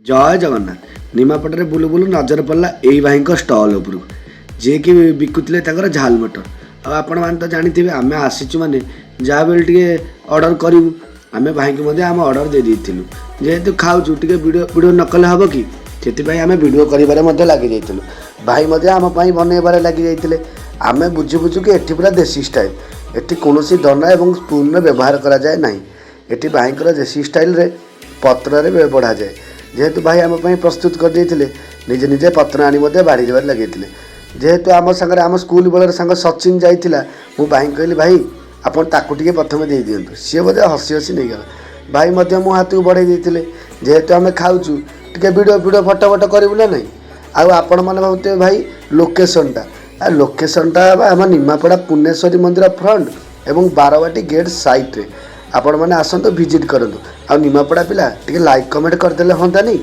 जय जगन्नाथ निमापटे बुलू बुलू नजर पड़ा यही भाई स्टल उपरू जी कि बिकुले झाल मटर आपण मैंने तो जानी आम आसीचु मैंने जहाँ बेल टे अर्डर करूँ आम भाई को आम अर्डर दे देलु जेहेतु खाऊँ टे वीडियो न कले हम कि से आम वीडियो कर लगी जाइलु भाई आम बनइबार लगी जाते आम बुझु बुझु कि एटी पूरा देसी स्टाइल एटी कौन दना और स्पून व्यवहार करा जाए ना ये भाई देसी स्टाइल रे पत्र बढ़ा जाए जेहेतु भाई आम प्रस्तुत कर निजे निजे पत्र आनी बाढ़ी देवार लगे जेहेतु आम सागर आम स्कूल बेलर सांग सचिन जाइला मु भाई कहली भाई आपन ताकू टिके प्रथम दे दिंतु सी बोधे हसी हसी नहीं गला भाई मो हाथ को बढ़े देते जेहेतु आम खाऊँ टे वीडियो फटो फटो करूँ ना नहीं आपण मैंने भावते भाई लोकेशनटा आम निमापड़ा पुण्यश्वरी मंदिर फ्रंट एवं बारवाटी गेट साइट रे आपण मैंने आसतु विजिट करूँ आ निमापड़ा पिला टे लाइक कमेंट करदे हाँ नहीं।